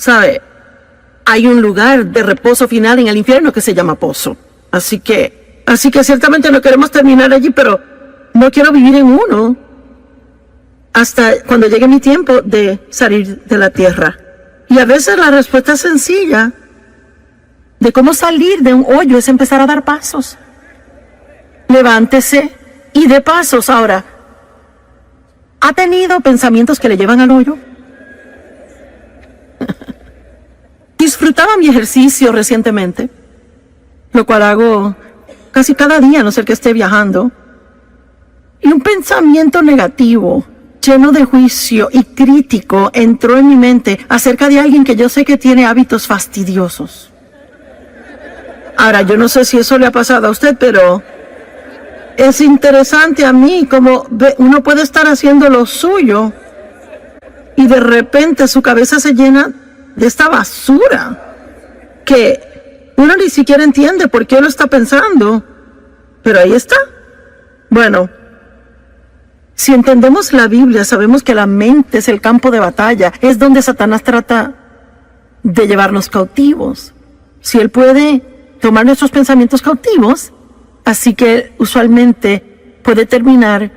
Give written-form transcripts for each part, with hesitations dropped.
¿Sabe? Hay un lugar de reposo final en el infierno que se llama pozo. Así que ciertamente no queremos terminar allí, pero no quiero vivir en uno hasta cuando llegue mi tiempo de salir de la tierra. Y a veces la respuesta sencilla de cómo salir de un hoyo es empezar a dar pasos. Levántese y dé pasos. Ahora, ¿ha tenido pensamientos que le llevan al hoyo? Disfrutaba mi ejercicio recientemente, lo cual hago casi cada día, a no ser que esté viajando. Y un pensamiento negativo, lleno de juicio y crítico, entró en mi mente acerca de alguien que yo sé que tiene hábitos fastidiosos. Ahora, yo no sé si eso le ha pasado a usted, pero es interesante a mí como uno puede estar haciendo lo suyo y de repente su cabeza se llena de esta basura que uno ni siquiera entiende por qué lo está pensando, pero ahí está. Bueno, si entendemos la Biblia, sabemos que la mente es el campo de batalla, es donde Satanás trata de llevarnos cautivos. Si él puede tomar nuestros pensamientos cautivos, así que él usualmente puede terminar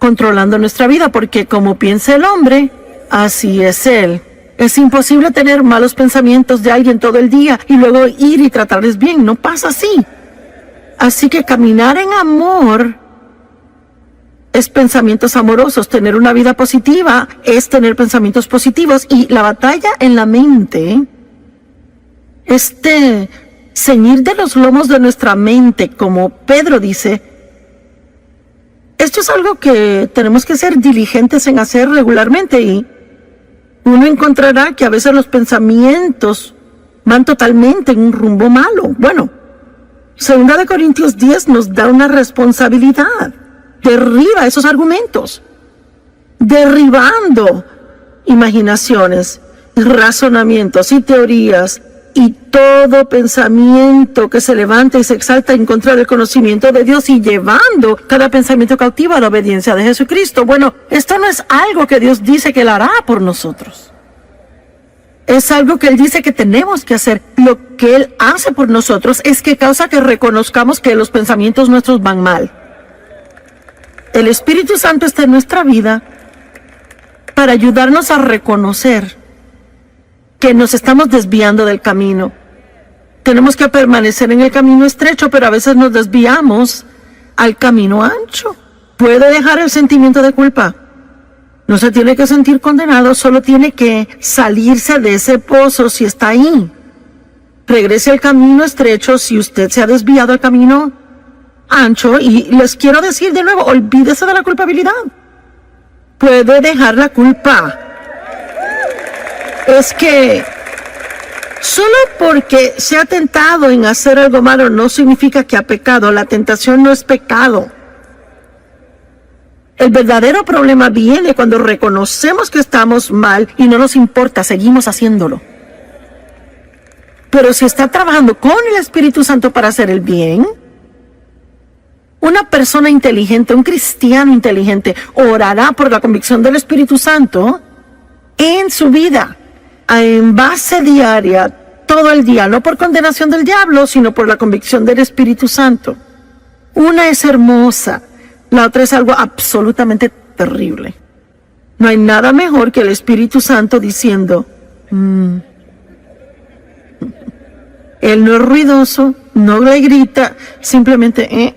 controlando nuestra vida, porque como piensa el hombre, así es él. Es imposible tener malos pensamientos de alguien todo el día y luego ir y tratarles bien. No pasa así. Así que caminar en amor es pensamientos amorosos. Tener una vida positiva es tener pensamientos positivos. Y la batalla en la mente, ceñir de los lomos de nuestra mente, como Pedro dice, esto es algo que tenemos que ser diligentes en hacer regularmente, y uno encontrará que a veces los pensamientos van totalmente en un rumbo malo. Bueno, 2 Corintios 10 nos da una responsabilidad. Derriba esos argumentos, derribando imaginaciones, razonamientos y teorías, y todo pensamiento que se levanta y se exalta en contra del conocimiento de Dios, y llevando cada pensamiento cautivo a la obediencia de Jesucristo. Bueno, esto no es algo que Dios dice que Él hará por nosotros. Es algo que Él dice que tenemos que hacer. Lo que Él hace por nosotros es que causa que reconozcamos que los pensamientos nuestros van mal. El Espíritu Santo está en nuestra vida para ayudarnos a reconocer que nos estamos desviando del camino. Tenemos que permanecer en el camino estrecho, pero a veces nos desviamos al camino ancho. Puede dejar el sentimiento de culpa. No se tiene que sentir condenado, solo tiene que salirse de ese pozo si está ahí. Regrese al camino estrecho si usted se ha desviado al camino ancho. Y les quiero decir de nuevo, olvídese de la culpabilidad. Puede dejar la culpa. Es que solo porque se ha tentado en hacer algo malo no significa que ha pecado. La tentación no es pecado. El verdadero problema viene cuando reconocemos que estamos mal y no nos importa, seguimos haciéndolo. Pero si está trabajando con el Espíritu Santo para hacer el bien, una persona inteligente, un cristiano inteligente, orará por la convicción del Espíritu Santo en su vida, en base diaria, todo el día, no por condenación del diablo, sino por la convicción del Espíritu Santo. Una es hermosa, la otra es algo absolutamente terrible. No hay nada mejor que el Espíritu Santo diciendo, Él no es ruidoso, no le grita, simplemente,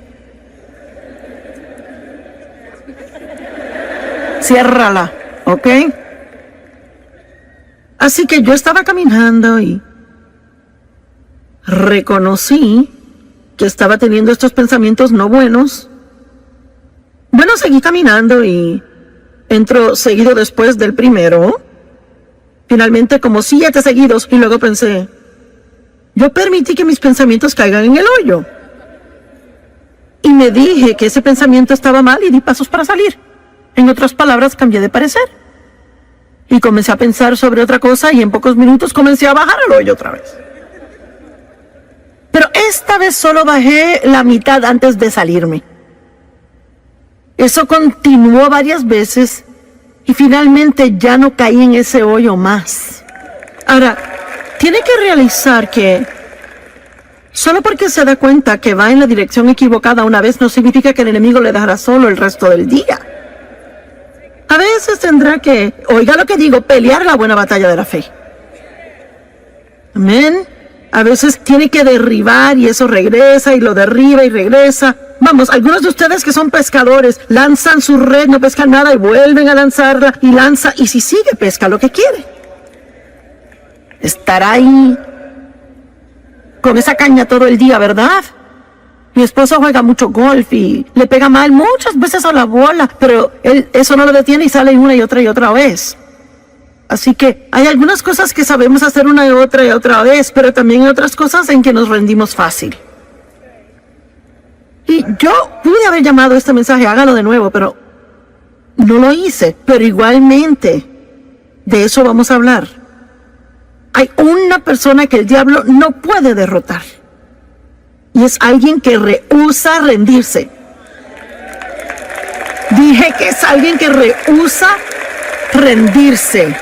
ciérrala, ¿ok? Así que yo estaba caminando y reconocí que estaba teniendo estos pensamientos no buenos. Bueno, seguí caminando y entro seguido después del primero. Finalmente como 7 seguidos, y luego pensé, yo permití que mis pensamientos caigan en el hoyo. Y me dije que ese pensamiento estaba mal y di pasos para salir. En otras palabras, cambié de parecer. Y comencé a pensar sobre otra cosa y en pocos minutos comencé a bajar al hoyo otra vez. Pero esta vez solo bajé la mitad antes de salirme. Eso continuó varias veces y finalmente ya no caí en ese hoyo más. Ahora, tiene que realizar que solo porque se da cuenta que va en la dirección equivocada una vez no significa que el enemigo le dejará solo el resto del día. A veces tendrá que, oiga lo que digo, pelear la buena batalla de la fe. Amén. A veces tiene que derribar y eso regresa y lo derriba y regresa. Vamos, algunos de ustedes que son pescadores lanzan su red, no pescan nada y vuelven a lanzarla y lanza, y si sigue pesca lo que quiere. Estará ahí con esa caña todo el día, ¿verdad? Mi esposo juega mucho golf y le pega mal muchas veces a la bola, pero él eso no lo detiene y sale una y otra vez. Así que hay algunas cosas que sabemos hacer una y otra vez, pero también hay otras cosas en que nos rendimos fácil. Y yo pude haber llamado este mensaje, hágalo de nuevo, pero no lo hice. Pero igualmente, de eso vamos a hablar. Hay una persona que el diablo no puede derrotar. Y es alguien que rehúsa rendirse. Dije que es alguien que rehúsa rendirse.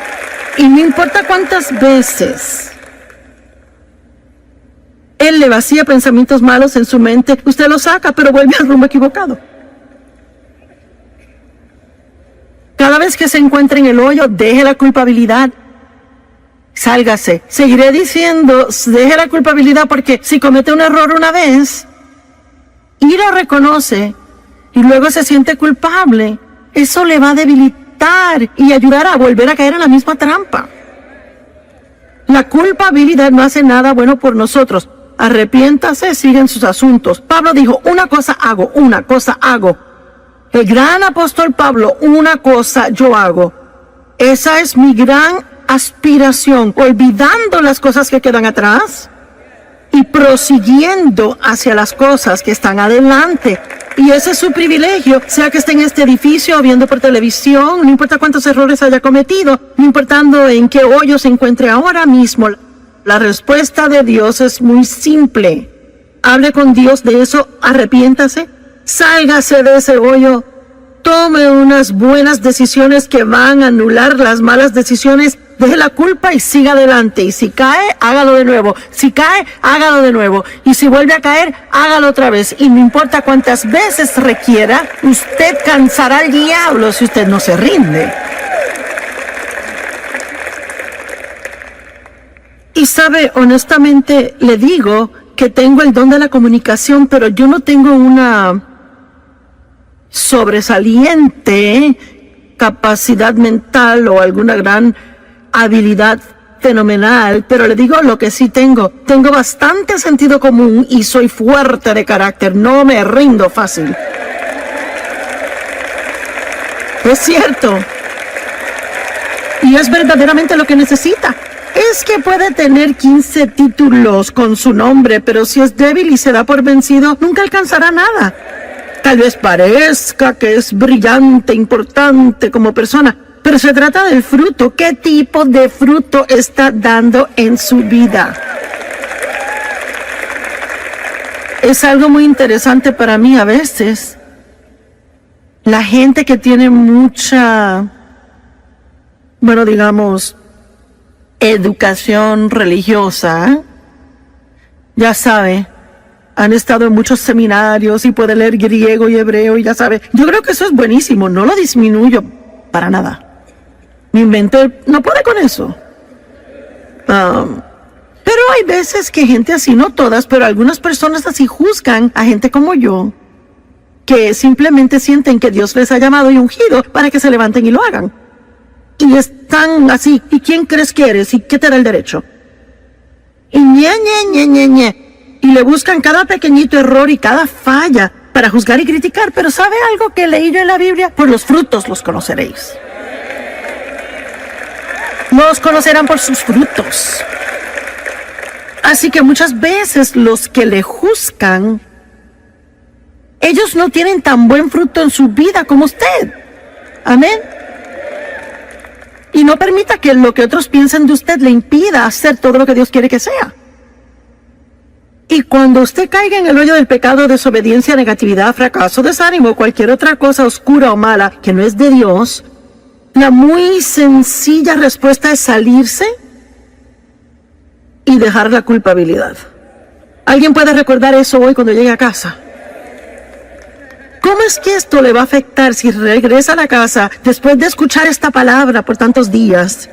Y no importa cuántas veces él le vacía pensamientos malos en su mente, usted lo saca, pero vuelve al rumbo equivocado. Cada vez que se encuentre en el hoyo, deje la culpabilidad. Sálgase. Seguiré diciendo, deje la culpabilidad, porque si comete un error una vez y lo reconoce y luego se siente culpable, eso le va a debilitar y ayudar a volver a caer en la misma trampa. La culpabilidad no hace nada bueno por nosotros. Arrepiéntase, sigan sus asuntos. Pablo dijo, una cosa hago. El gran apóstol Pablo, una cosa yo hago. Esa es mi gran aspiración, olvidando las cosas que quedan atrás y prosiguiendo hacia las cosas que están adelante. Y ese es su privilegio, sea que esté en este edificio o viendo por televisión, no importa cuántos errores haya cometido, no importando en qué hoyo se encuentre ahora mismo. La respuesta de Dios es muy simple. Hable con Dios de eso, arrepiéntase, sálgase de ese hoyo, tome unas buenas decisiones que van a anular las malas decisiones, deje la culpa y siga adelante. Y si cae, hágalo de nuevo. Si cae, hágalo de nuevo. Y si vuelve a caer, hágalo otra vez. Y no importa cuántas veces requiera, usted cansará al diablo si usted no se rinde. Y sabe, honestamente le digo que tengo el don de la comunicación, pero yo no tengo una sobresaliente capacidad mental o alguna gran habilidad fenomenal, pero le digo lo que sí tengo. Tengo bastante sentido común y soy fuerte de carácter, no me rindo fácil. Es cierto. Y es verdaderamente lo que necesita. Es que puede tener 15 títulos con su nombre, pero si es débil y se da por vencido, nunca alcanzará nada. Tal vez parezca que es brillante, importante como persona, pero se trata del fruto. ¿Qué tipo de fruto está dando en su vida? Es algo muy interesante para mí a veces. La gente que tiene mucha, bueno, digamos, educación religiosa, ya sabe, han estado en muchos seminarios y puede leer griego y hebreo y ya sabe. Yo creo que eso es buenísimo, no lo disminuyo para nada. Mi mente no puede con eso. Pero hay veces que gente así, no todas, pero algunas personas así juzgan a gente como yo, que simplemente sienten que Dios les ha llamado y ungido para que se levanten y lo hagan. Y están así, ¿y quién crees que eres? ¿Y qué te da el derecho? Y y le buscan cada pequeñito error y cada falla para juzgar y criticar. Pero ¿sabe algo que leí yo en la Biblia? Por los frutos los conoceréis. Los conocerán por sus frutos. Así que muchas veces los que le juzgan, ellos no tienen tan buen fruto en su vida como usted. Amén. Y no permita que lo que otros piensen de usted le impida hacer todo lo que Dios quiere que sea. Y cuando usted caiga en el hoyo del pecado, desobediencia, negatividad, fracaso, desánimo, cualquier otra cosa oscura o mala que no es de Dios, la muy sencilla respuesta es salirse y dejar la culpabilidad. ¿Alguien puede recordar eso hoy cuando llegue a casa? ¿Cómo es que esto le va a afectar si regresa a la casa después de escuchar esta palabra por tantos días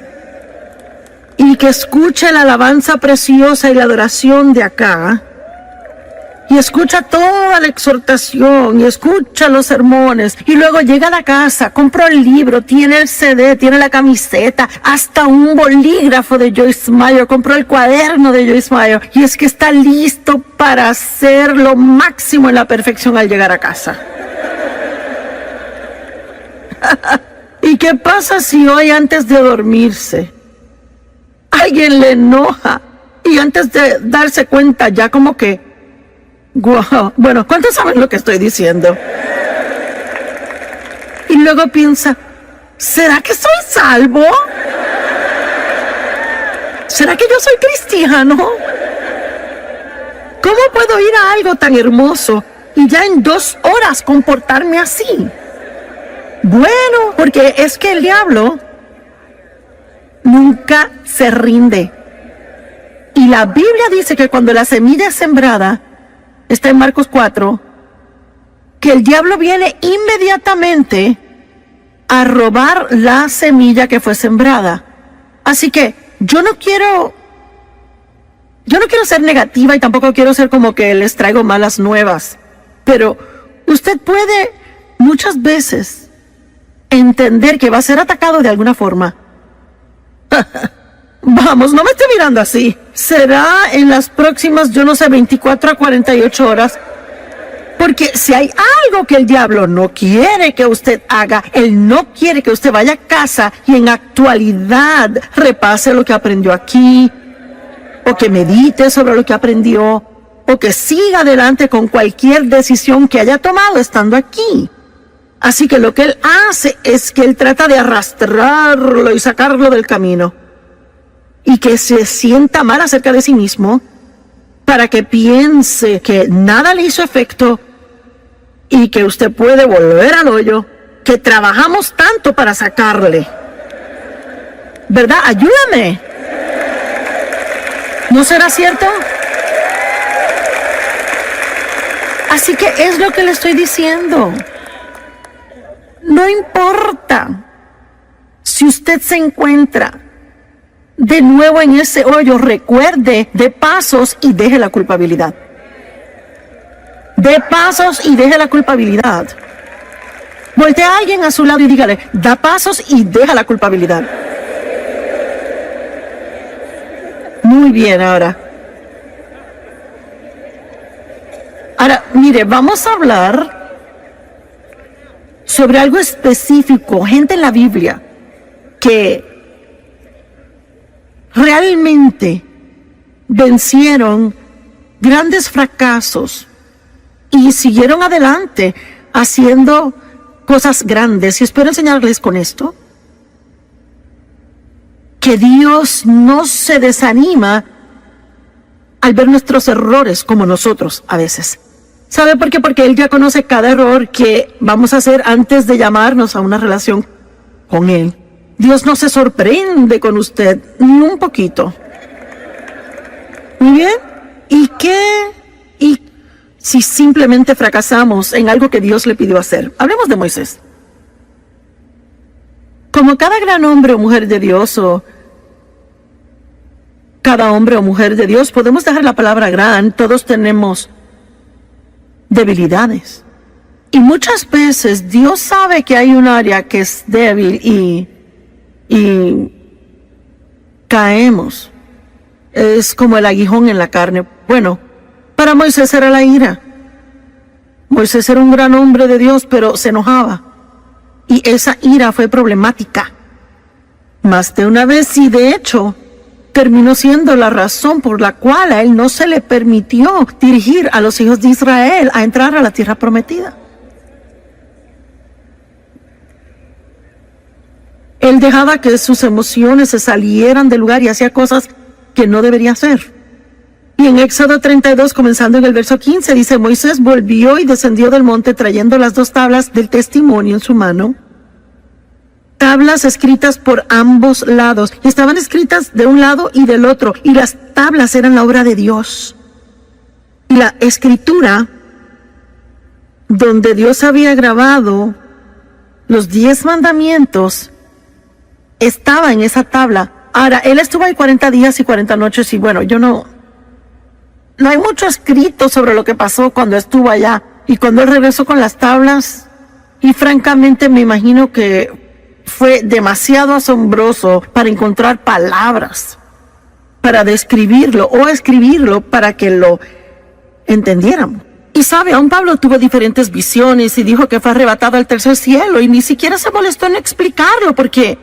y que escuche la alabanza preciosa y la adoración de acá y escucha toda la exhortación y escucha los sermones y luego llega a la casa, compra el libro, tiene el CD, tiene la camiseta, hasta un bolígrafo de Joyce Meyer, compró el cuaderno de Joyce Meyer y es que está listo para hacer lo máximo en la perfección al llegar a casa? ¿Y qué pasa si hoy antes de dormirse alguien le enoja y antes de darse cuenta ya como que, wow, bueno, ¿cuántos saben lo que estoy diciendo? Y luego piensa, ¿será que soy salvo? ¿Será que yo soy cristiano? ¿Cómo puedo ir a algo tan hermoso y ya en 2 horas comportarme así? Bueno, porque es que el diablo nunca se rinde. Y la Biblia dice que cuando la semilla es sembrada, está en Marcos 4, que el diablo viene inmediatamente a robar la semilla que fue sembrada. Así que yo no quiero ser negativa y tampoco quiero ser como que les traigo malas nuevas, pero usted puede muchas veces entender que va a ser atacado de alguna forma. Vamos, no me esté mirando así. Será en las próximas, 24 a 48 horas. Porque si hay algo que el diablo no quiere que usted haga, él no quiere que usted vaya a casa y en actualidad repase lo que aprendió aquí, o que medite sobre lo que aprendió, o que siga adelante con cualquier decisión que haya tomado estando aquí. Así que lo que él hace es que él trata de arrastrarlo y sacarlo del camino. Y que se sienta mal acerca de sí mismo para que piense que nada le hizo efecto y que usted puede volver al hoyo que trabajamos tanto para sacarle. ¿Verdad? Ayúdame. ¿No será cierto? Así que es lo que le estoy diciendo. No importa si usted se encuentra de nuevo en ese hoyo, recuerde, dé pasos y deje la culpabilidad. Dé pasos y deje la culpabilidad. Voltea a alguien a su lado y dígale, da pasos y deja la culpabilidad. Muy bien, ahora, mire, vamos a hablar sobre algo específico, gente en la Biblia que realmente vencieron grandes fracasos y siguieron adelante haciendo cosas grandes. Y espero enseñarles con esto que Dios no se desanima al ver nuestros errores como nosotros a veces. ¿Sabe por qué? Porque Él ya conoce cada error que vamos a hacer antes de llamarnos a una relación con Él. Dios no se sorprende con usted ni un poquito. Muy bien. ¿Y qué? ¿Y si simplemente fracasamos en algo que Dios le pidió hacer? Hablemos de Moisés. Como cada gran hombre o mujer de Dios, o cada hombre o mujer de Dios, podemos dejar la palabra gran, todos tenemos debilidades. Y muchas veces Dios sabe que hay un área que es débil y caemos. Es como el aguijón en la carne. Bueno, para Moisés era la ira. Moisés era un gran hombre de Dios, pero se enojaba. Y esa ira fue problemática más de una vez, y de hecho terminó siendo la razón por la cual a él no se le permitió dirigir a los hijos de Israel a entrar a la tierra prometida. Él dejaba que sus emociones se salieran del lugar y hacía cosas que no debería hacer. Y en Éxodo 32, comenzando en el verso 15, dice: Moisés volvió y descendió del monte trayendo las 2 tablas del testimonio en su mano. tablas escritas por ambos lados. Estaban escritas de un lado y del otro, y las tablas eran la obra de Dios. Y la escritura, donde Dios había grabado los 10 mandamientos, estaba en esa tabla. Ahora, él estuvo ahí 40 días y 40 noches, y bueno, no hay mucho escrito sobre lo que pasó cuando estuvo allá y cuando él regresó con las tablas. Y francamente me imagino que fue demasiado asombroso para encontrar palabras para describirlo o escribirlo para que lo entendiéramos. Y sabe, aún Pablo tuvo diferentes visiones y dijo que fue arrebatado al tercer cielo, y ni siquiera se molestó en explicarlo, porque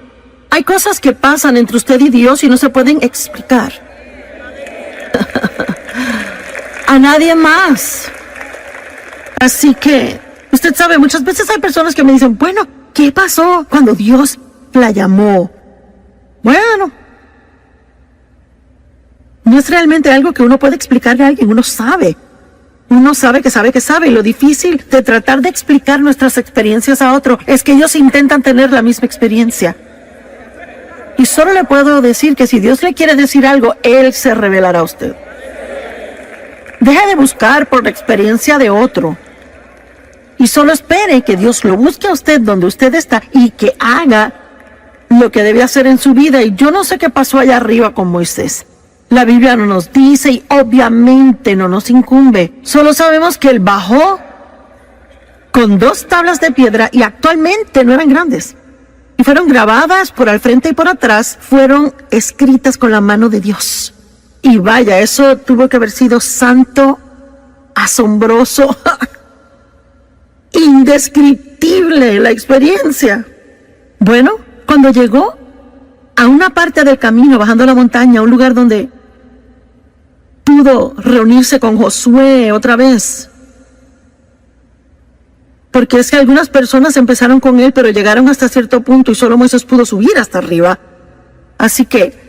hay cosas que pasan entre usted y Dios y no se pueden explicar a nadie más. Así que, usted sabe, muchas veces hay personas que me dicen, bueno, ¿qué pasó cuando Dios la llamó? Bueno, no es realmente algo que uno puede explicarle a alguien. Uno sabe que sabe que sabe. Y lo difícil de tratar de explicar nuestras experiencias a otro es que ellos intentan tener la misma experiencia. Y solo le puedo decir que si Dios le quiere decir algo, Él se revelará a usted. Deje de buscar por la experiencia de otro. Y solo espere que Dios lo busque a usted donde usted está y que haga lo que debe hacer en su vida. Y yo no sé qué pasó allá arriba con Moisés. La Biblia no nos dice y obviamente no nos incumbe. Solo sabemos que él bajó con 2 tablas de piedra y actualmente no eran grandes. Y fueron grabadas por al frente y por atrás, fueron escritas con la mano de Dios. Y vaya, eso tuvo que haber sido santo, asombroso, indescriptible la experiencia. Bueno, cuando llegó a una parte del camino, bajando la montaña, a un lugar donde pudo reunirse con Josué otra vez. Porque es que algunas personas empezaron con él, pero llegaron hasta cierto punto y solo Moisés pudo subir hasta arriba. Así que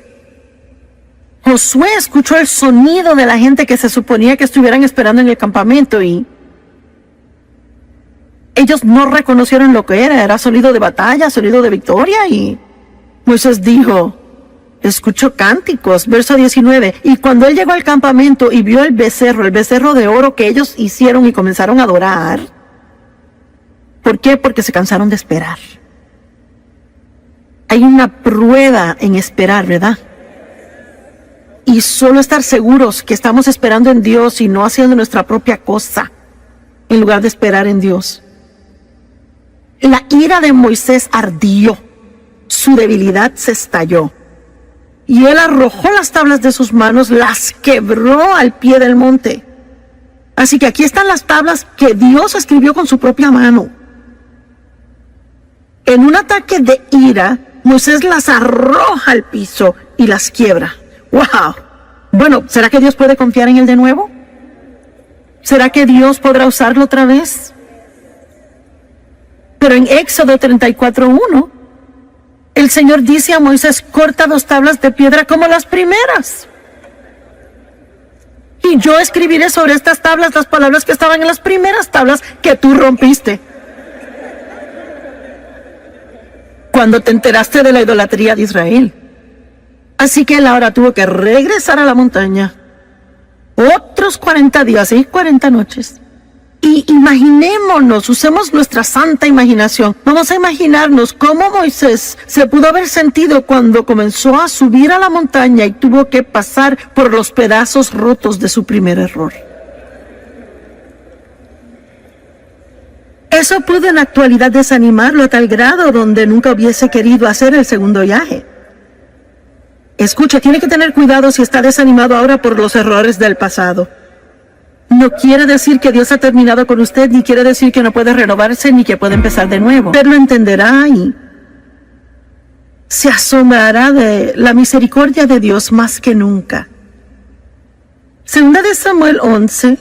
Josué escuchó el sonido de la gente que se suponía que estuvieran esperando en el campamento, y ellos no reconocieron lo que era sonido de batalla, sonido de victoria. Y Moisés dijo, escuchó cánticos, verso 19, y cuando él llegó al campamento y vio el becerro de oro que ellos hicieron y comenzaron a adorar. ¿Por qué? Porque se cansaron de esperar. Hay una prueba en esperar, ¿verdad? Y solo estar seguros que estamos esperando en Dios y no haciendo nuestra propia cosa, en lugar de esperar en Dios. La ira de Moisés ardió, su debilidad se estalló, y él arrojó las tablas de sus manos, las quebró al pie del monte. Así que aquí están las tablas que Dios escribió con su propia mano. En un ataque de ira, Moisés las arroja al piso y las quiebra. ¡Wow! Bueno, ¿será que Dios puede confiar en él de nuevo? ¿Será que Dios podrá usarlo otra vez? Pero en Éxodo 34:1, el Señor dice a Moisés, corta 2 tablas de piedra como las primeras. Y yo escribiré sobre estas tablas las palabras que estaban en las primeras tablas que tú rompiste. Cuando te enteraste de la idolatría de Israel. Así que él ahora tuvo que regresar a la montaña. Otros 40 días y 40 noches. Y imaginémonos, usemos nuestra santa imaginación. Vamos a imaginarnos cómo Moisés se pudo haber sentido cuando comenzó a subir a la montaña y tuvo que pasar por los pedazos rotos de su primer error. Eso pudo en la actualidad desanimarlo a tal grado donde nunca hubiese querido hacer el segundo viaje. Escucha, tiene que tener cuidado si está desanimado ahora por los errores del pasado. No quiere decir que Dios ha terminado con usted, ni quiere decir que no puede renovarse, ni que puede empezar de nuevo. Pero lo entenderá y se asombrará de la misericordia de Dios más que nunca. Segunda de Samuel 11,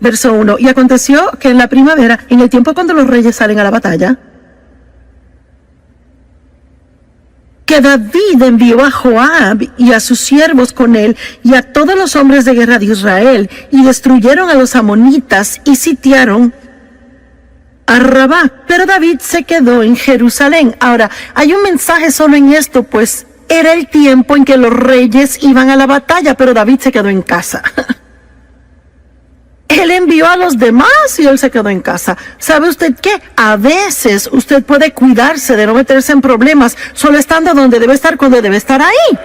verso 1. Y aconteció que en la primavera, en el tiempo cuando los reyes salen a la batalla, que David envió a Joab y a sus siervos con él y a todos los hombres de guerra de Israel, y destruyeron a los amonitas y sitiaron a Rabá, pero David se quedó en Jerusalén. Ahora, hay un mensaje solo en esto, pues era el tiempo en que los reyes iban a la batalla, pero David se quedó en casa. Él envió a los demás y él se quedó en casa. ¿Sabe usted qué? A veces usted puede cuidarse de no meterse en problemas solo estando donde debe estar cuando debe estar ahí.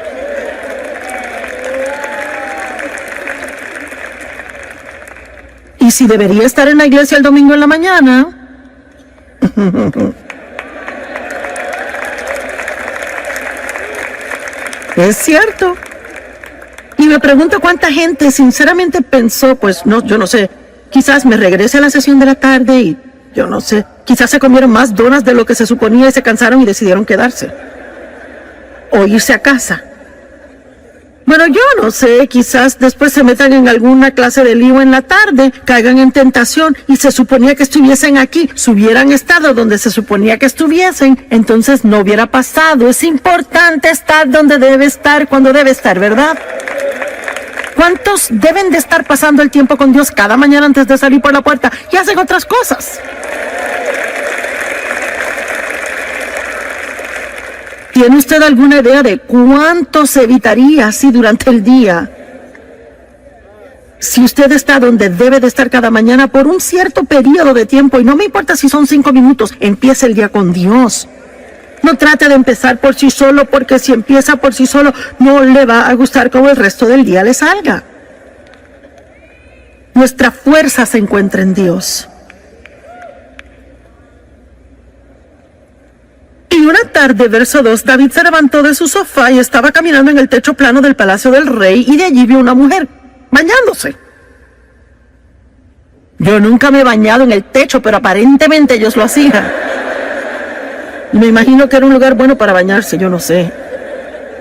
Y si debería estar en la iglesia el domingo en la mañana, es cierto. Y me pregunto cuánta gente sinceramente pensó, pues no, yo no sé, quizás me regrese a la sesión de la tarde y yo no sé, quizás se comieron más donas de lo que se suponía y se cansaron y decidieron quedarse. O irse a casa. Bueno, yo no sé, quizás después se metan en alguna clase de lío en la tarde, caigan en tentación y se suponía que estuviesen aquí. Si hubieran estado donde se suponía que estuviesen, entonces no hubiera pasado. Es importante estar donde debe estar, cuando debe estar, ¿verdad? ¿Cuántos deben de estar pasando el tiempo con Dios cada mañana antes de salir por la puerta y hacen otras cosas? ¿Tiene usted alguna idea de cuánto se evitaría así durante el día? Si usted está donde debe de estar cada mañana por un cierto periodo de tiempo, y no me importa si son 5 minutos, empiece el día con Dios. No trate de empezar por sí solo, porque si empieza por sí solo, no le va a gustar cómo el resto del día le salga. Nuestra fuerza se encuentra en Dios. Y una tarde, verso 2, David se levantó de su sofá y estaba caminando en el techo plano del palacio del rey, y de allí vio una mujer bañándose. Yo nunca me he bañado en el techo, pero aparentemente ellos lo hacían. Y me imagino que era un lugar bueno para bañarse, yo no sé.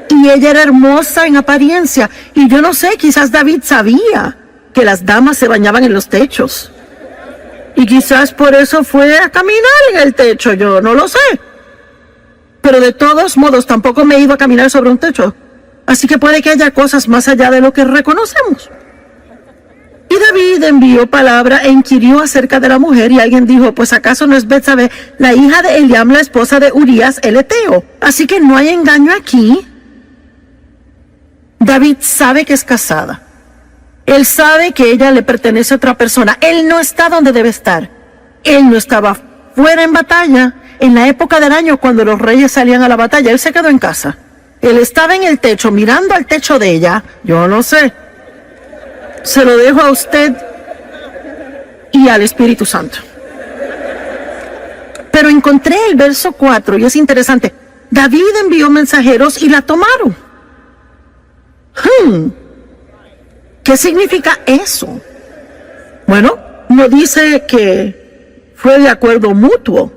Y ella era hermosa en apariencia, y yo no sé, quizás David sabía que las damas se bañaban en los techos. Y quizás por eso fue a caminar en el techo, yo no lo sé. Pero de todos modos, tampoco me he ido a caminar sobre un techo. Así que puede que haya cosas más allá de lo que reconocemos. Y David envió palabra e inquirió acerca de la mujer, y alguien dijo, pues acaso no es Betsabé, la hija de Eliam, la esposa de Urías el Eteo. Así que no hay engaño aquí. David sabe que es casada. Él sabe que ella le pertenece a otra persona. Él no está donde debe estar. Él no estaba fuera en batalla. En la época del año, cuando los reyes salían a la batalla, él se quedó en casa. Él estaba en el techo, mirando al techo de ella. Yo no sé. Se lo dejo a usted y al Espíritu Santo. Pero encontré el verso 4 y es interesante. David envió mensajeros y la tomaron. ¿Qué significa eso? Bueno, no dice que fue de acuerdo mutuo.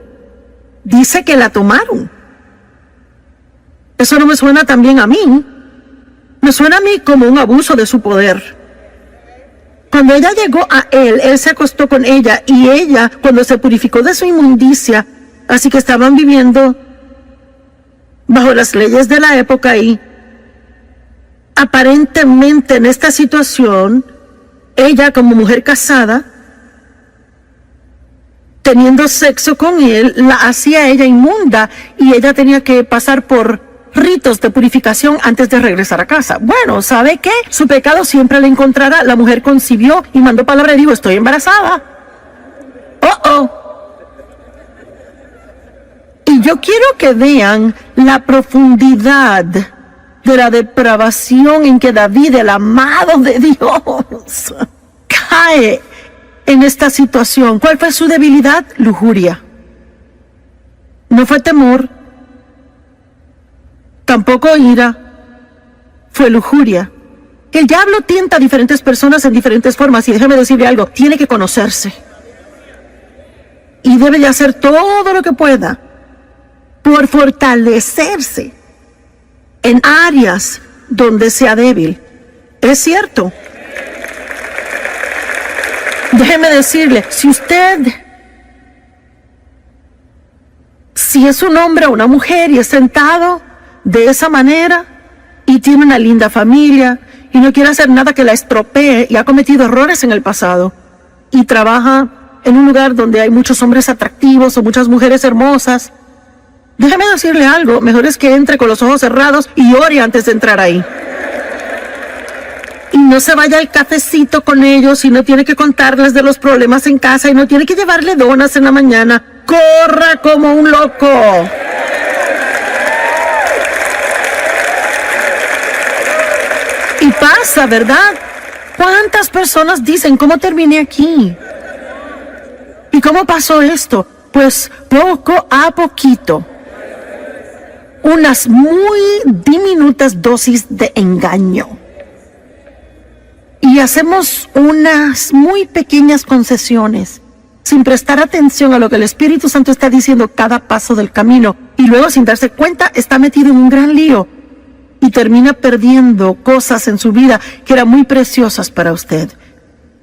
Dice que la tomaron. Eso no me suena tan bien a mí. Me suena a mí como un abuso de su poder. Cuando ella llegó a él, él se acostó con ella, y ella, cuando se purificó de su inmundicia, así que estaban viviendo bajo las leyes de la época, y aparentemente en esta situación, ella como mujer casada, teniendo sexo con él, la hacía ella inmunda, y ella tenía que pasar por ritos de purificación antes de regresar a casa. Bueno, ¿sabe qué? Su pecado siempre le encontrará. La mujer concibió y mandó palabra y dijo, estoy embarazada. Y yo quiero que vean la profundidad de la depravación en que David, el amado de Dios, cae en esta situación. ¿Cuál fue su debilidad? Lujuria. No fue temor. Tampoco ira, fue lujuria. El diablo tienta a diferentes personas en diferentes formas, y déjeme decirle algo, tiene que conocerse. Y debe de hacer todo lo que pueda por fortalecerse en áreas donde sea débil. Es cierto. Déjeme decirle, si es un hombre o una mujer y es sentado de esa manera y tiene una linda familia y no quiere hacer nada que la estropee y ha cometido errores en el pasado y trabaja en un lugar donde hay muchos hombres atractivos o muchas mujeres hermosas, déjame decirle algo, mejor es que entre con los ojos cerrados y ore antes de entrar ahí. Y no se vaya al cafecito con ellos y no tiene que contarles de los problemas en casa y no tiene que llevarle donas en la mañana. ¡Corra como un loco! Y pasa, ¿verdad? ¿Cuántas personas dicen, ¿cómo terminé aquí? ¿Y cómo pasó esto? Pues poco a poquito. Unas muy diminutas dosis de engaño. Y hacemos unas muy pequeñas concesiones, sin prestar atención a lo que el Espíritu Santo está diciendo cada paso del camino. Y luego, sin darse cuenta, está metido en un gran lío. Y termina perdiendo cosas en su vida que eran muy preciosas para usted.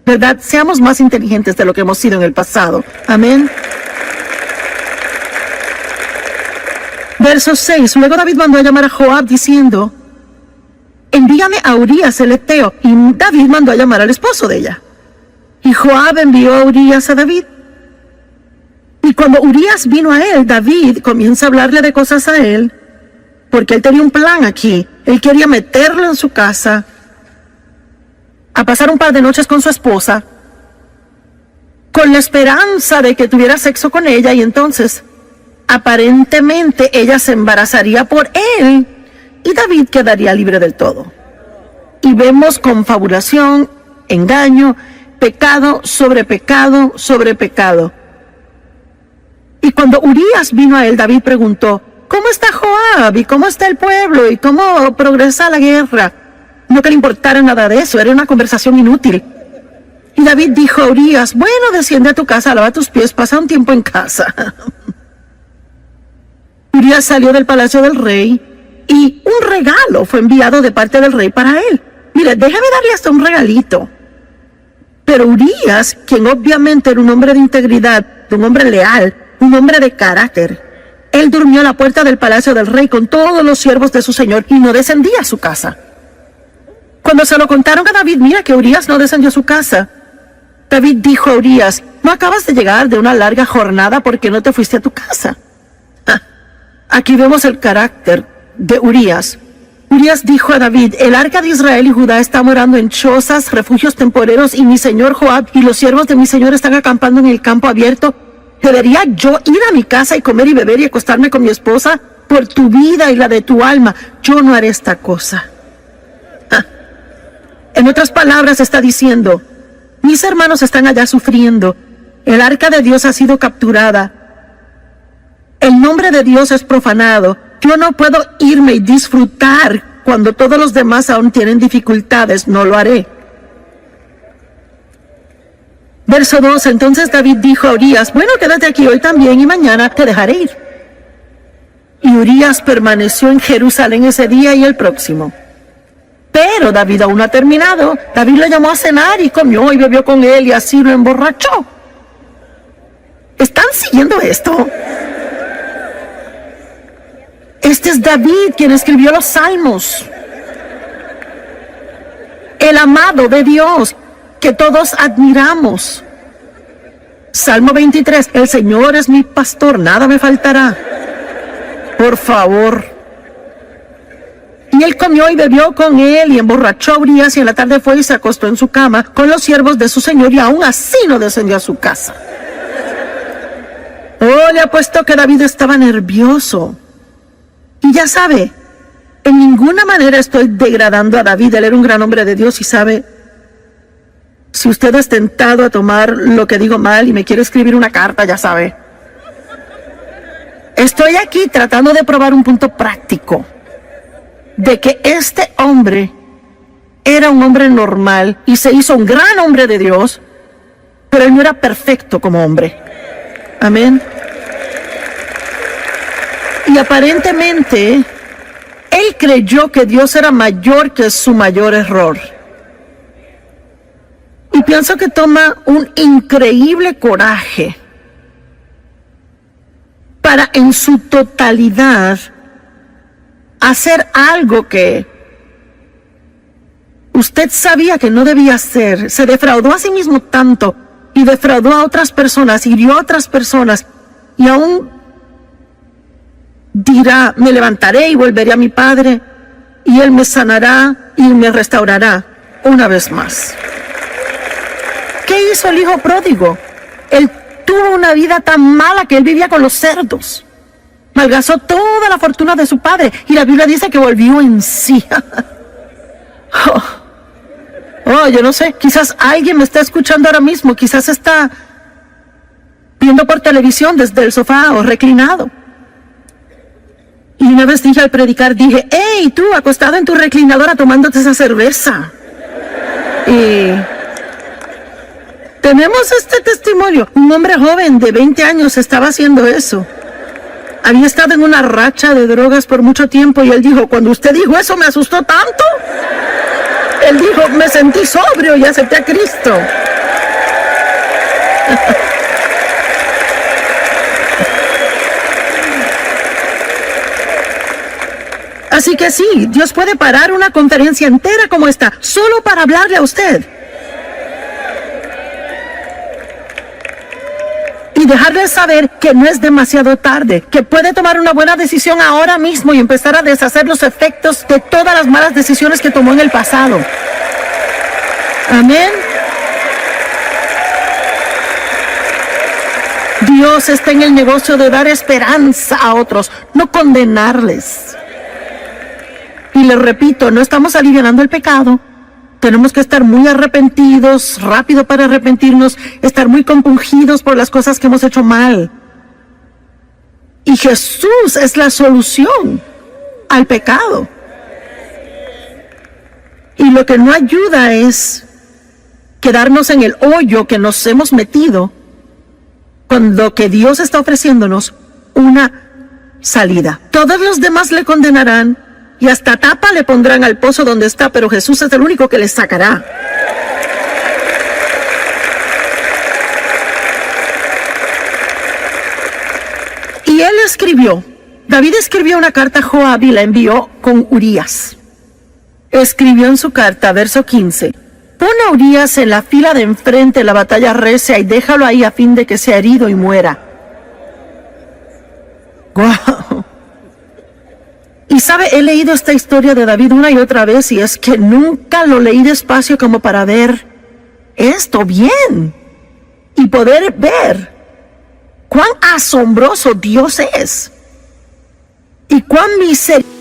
¿Verdad? Seamos más inteligentes de lo que hemos sido en el pasado. Amén. Verso 6. Luego David mandó a llamar a Joab diciendo, envíame a Urías el Eteo. Y David mandó a llamar al esposo de ella. Y Joab envió a Urías a David. Y cuando Urías vino a él, David comienza a hablarle de cosas a él, porque él tenía un plan aquí. Él quería meterlo en su casa, a pasar un par de noches con su esposa, con la esperanza de que tuviera sexo con ella, y entonces, aparentemente, ella se embarazaría por él, y David quedaría libre del todo. Y vemos confabulación, engaño, pecado sobre pecado sobre pecado. Y cuando Urías vino a él, David preguntó, ¿cómo está Joab? ¿Y cómo está el pueblo? ¿Y cómo progresa la guerra? No que le importara nada de eso, era una conversación inútil. Y David dijo a Urías, bueno, desciende a tu casa, lava tus pies, pasa un tiempo en casa. Urías salió del palacio del rey y un regalo fue enviado de parte del rey para él. Mire, déjame darle hasta un regalito. Pero Urías, quien obviamente era un hombre de integridad, un hombre leal, un hombre de carácter, él durmió a la puerta del palacio del rey con todos los siervos de su señor y no descendía a su casa. Cuando se lo contaron a David, mira que Urías no descendió a su casa. David dijo a Urías, ¿no acabas de llegar de una larga jornada porque no te fuiste a tu casa? Aquí vemos el carácter de Urías. Urías dijo a David, el arca de Israel y Judá está morando en chozas, refugios temporeros, y mi señor Joab y los siervos de mi señor están acampando en el campo abierto. ¿Debería yo ir a mi casa y comer y beber y acostarme con mi esposa? Por tu vida y la de tu alma, yo no haré esta cosa. En otras palabras, está diciendo, mis hermanos están allá sufriendo, el arca de Dios ha sido capturada, el nombre de Dios es profanado, yo no puedo irme y disfrutar cuando todos los demás aún tienen dificultades, no lo haré. Verso 2, entonces David dijo a Urías, bueno, quédate aquí hoy también y mañana te dejaré ir. Y Urías permaneció en Jerusalén ese día y el próximo. Pero David aún no ha terminado. David lo llamó a cenar y comió y bebió con él y así lo emborrachó. ¿Están siguiendo esto? Este es David quien escribió los salmos. El amado de Dios que todos admiramos. Salmo 23, el Señor es mi pastor, nada me faltará. Por favor. Y él comió y bebió con él y emborrachó a Urías y en la tarde fue y se acostó en su cama con los siervos de su señor y aún así no descendió a su casa. Oh, le apuesto que David estaba nervioso. Y ya sabe, en ninguna manera estoy degradando a David, él era un gran hombre de Dios y sabe, si usted es tentado a tomar lo que digo mal y me quiere escribir una carta, ya sabe. Estoy aquí tratando de probar un punto práctico de que este hombre era un hombre normal y se hizo un gran hombre de Dios, pero él no era perfecto como hombre. Amén. Y aparentemente, él creyó que Dios era mayor que su mayor error. Y pienso que toma un increíble coraje para en su totalidad hacer algo que usted sabía que no debía hacer. Se defraudó a sí mismo tanto y defraudó a otras personas, hirió a otras personas, y aún dirá, me levantaré y volveré a mi Padre, y Él me sanará y me restaurará una vez más. ¿Qué hizo el hijo pródigo? Él tuvo una vida tan mala que él vivía con los cerdos. Malgastó toda la fortuna de su padre, y la Biblia dice que volvió en sí. Yo no sé, quizás alguien me está escuchando ahora mismo, quizás está viendo por televisión desde el sofá o reclinado. Y una vez dije al predicar, dije, hey, tú acostado en tu reclinadora tomándote esa cerveza. Y tenemos este testimonio. Un hombre joven de 20 años estaba haciendo eso. Había estado en una racha de drogas por mucho tiempo, y él dijo, cuando usted dijo eso me asustó tanto. Él dijo, me sentí sobrio y acepté a Cristo. Así que sí, Dios puede parar una conferencia entera como esta, solo para hablarle a usted. Y dejarle saber que no es demasiado tarde, que puede tomar una buena decisión ahora mismo y empezar a deshacer los efectos de todas las malas decisiones que tomó en el pasado. Amén. Dios está en el negocio de dar esperanza a otros, no condenarles. Y les repito, no estamos alivianando el pecado. Tenemos que estar muy arrepentidos, rápido para arrepentirnos, estar muy compungidos por las cosas que hemos hecho mal. Y Jesús es la solución al pecado. Y lo que no ayuda es quedarnos en el hoyo que nos hemos metido, cuando que Dios está ofreciéndonos una salida. Todos los demás le condenarán, y hasta tapa le pondrán al pozo donde está, pero Jesús es el único que les sacará. Y él escribió, David escribió una carta a Joab y la envió con Urías. Escribió en su carta, verso 15, pon a Urías en la fila de enfrente, la batalla recia, y déjalo ahí a fin de que sea herido y muera. ¡Guau! Y sabe, he leído esta historia de David una y otra vez, y es que nunca lo leí despacio como para ver esto bien y poder ver cuán asombroso Dios es y cuán misericordioso.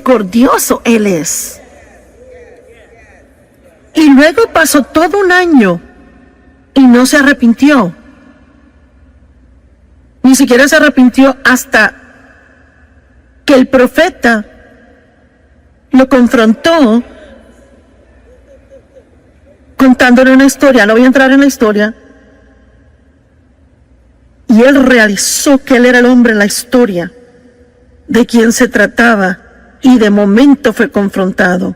Misericordioso Él es. Y luego pasó todo un año y no se arrepintió. Ni siquiera se arrepintió hasta que el profeta lo confrontó contándole una historia. No voy a entrar en la historia. Y él realizó que él era el hombre en la historia de quien se trataba, y de momento fue confrontado.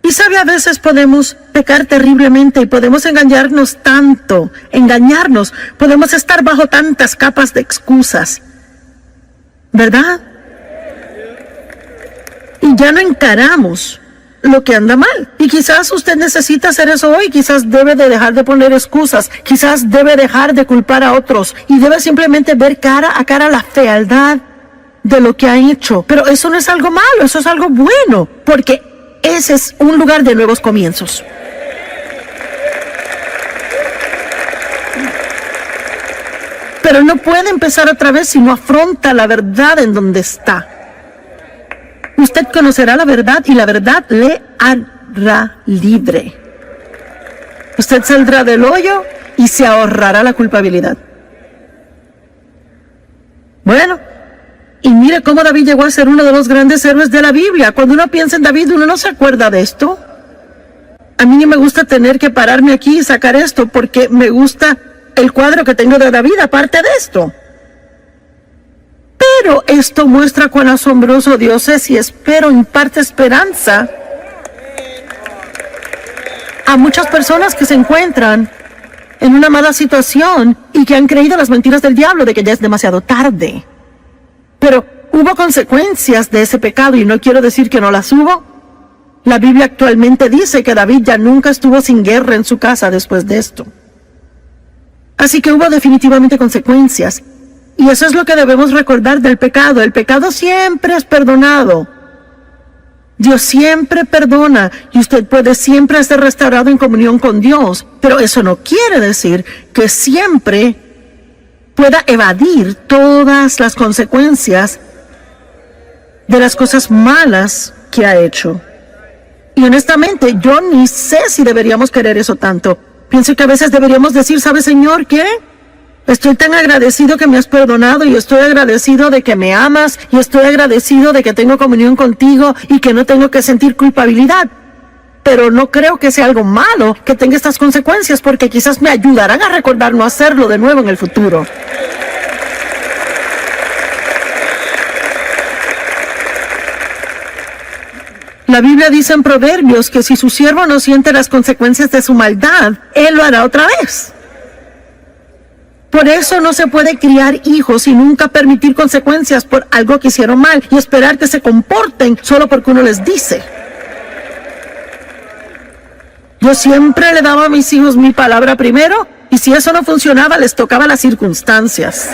Y sabe, a veces podemos pecar terriblemente y podemos engañarnos tanto, podemos estar bajo tantas capas de excusas, ¿verdad? Y ya no encaramos lo que anda mal. Y quizás usted necesita hacer eso hoy, quizás debe de dejar de poner excusas, quizás debe dejar de culpar a otros y debe simplemente ver cara a cara la fealdad de lo que ha hecho. Pero eso no es algo malo, eso es algo bueno, porque ese es un lugar de nuevos comienzos. Pero no puede empezar otra vez si no afronta la verdad en donde está. Usted conocerá la verdad y la verdad le hará libre. Usted saldrá del hoyo y se ahorrará la culpabilidad. Bueno, y mire mire cómo David llegó a ser uno de los grandes héroes de la Biblia. Cuando uno piensa en David, uno no se acuerda de esto. A mí no me gusta tener que pararme aquí y sacar esto porque me gusta el cuadro que tengo de David, aparte de esto. Pero esto muestra cuán asombroso Dios es y espero imparte esperanza a muchas personas que se encuentran en una mala situación y que han creído las mentiras del diablo de que ya es demasiado tarde. Pero hubo consecuencias de ese pecado y no quiero decir que no las hubo. La Biblia actualmente dice que David ya nunca estuvo sin guerra en su casa después de esto. Así que hubo definitivamente consecuencias. Y eso es lo que debemos recordar del pecado. El pecado siempre es perdonado. Dios siempre perdona y usted puede siempre ser restaurado en comunión con Dios. Pero eso no quiere decir que siempre pueda evadir todas las consecuencias de las cosas malas que ha hecho. Y honestamente, yo ni sé si deberíamos querer eso tanto. Pienso que a veces deberíamos decir, ¿sabe, Señor, qué? Estoy tan agradecido que me has perdonado y estoy agradecido de que me amas y estoy agradecido de que tengo comunión contigo y que no tengo que sentir culpabilidad. Pero no creo que sea algo malo que tenga estas consecuencias porque quizás me ayudarán a recordar no hacerlo de nuevo en el futuro. La Biblia dice en Proverbios que si su siervo no siente las consecuencias de su maldad, él lo hará otra vez. Por eso no se puede criar hijos y nunca permitir consecuencias por algo que hicieron mal y esperar que se comporten solo porque uno les dice. Yo siempre le daba a mis hijos mi palabra primero y si eso no funcionaba les tocaba las circunstancias.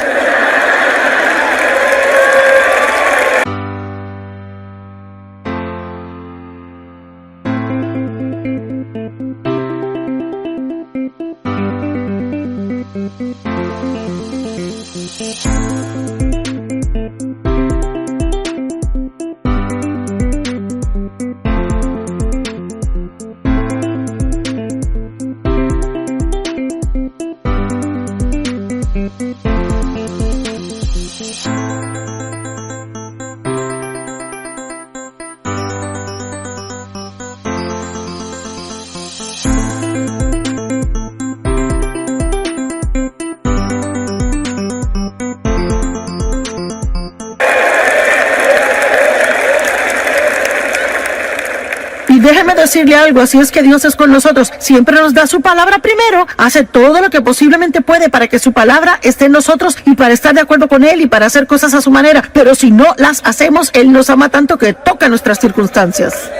Y déjeme decirle algo, así es que Dios es con nosotros, siempre nos da su palabra primero, hace todo lo que posiblemente puede para que su palabra esté en nosotros y para estar de acuerdo con Él y para hacer cosas a su manera, pero si no las hacemos, Él nos ama tanto que toca nuestras circunstancias.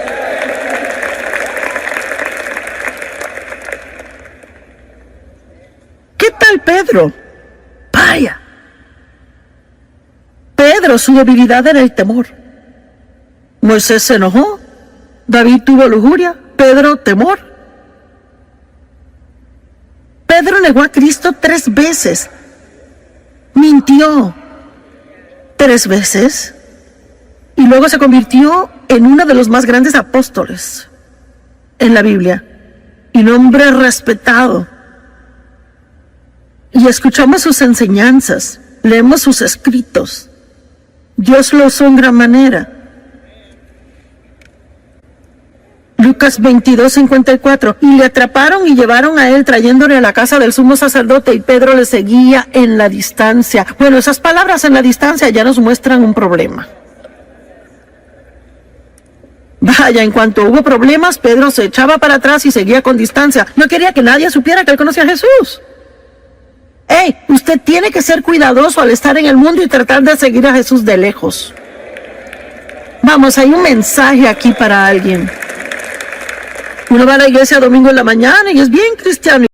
¿Qué tal Pedro? Vaya. Pedro, su debilidad era el temor. Moisés se enojó. David tuvo lujuria, Pedro temor. Pedro negó a Cristo 3 veces. Mintió 3 veces. Y luego se convirtió en uno de los más grandes apóstoles en la Biblia. Y un hombre respetado. Y escuchamos sus enseñanzas, leemos sus escritos. Dios lo usó en gran manera. Lucas 22:54, y le atraparon y llevaron a él trayéndole a la casa del sumo sacerdote y Pedro le seguía en la distancia. Bueno, esas palabras en la distancia ya nos muestran un problema. Vaya, en cuanto hubo problemas, Pedro se echaba para atrás y seguía con distancia. No quería que nadie supiera que él conocía a Jesús. Hey, usted tiene que ser cuidadoso al estar en el mundo y tratar de seguir a Jesús de lejos. Vamos, hay un mensaje aquí para alguien. Uno va a la iglesia domingo en la mañana y es bien cristiano.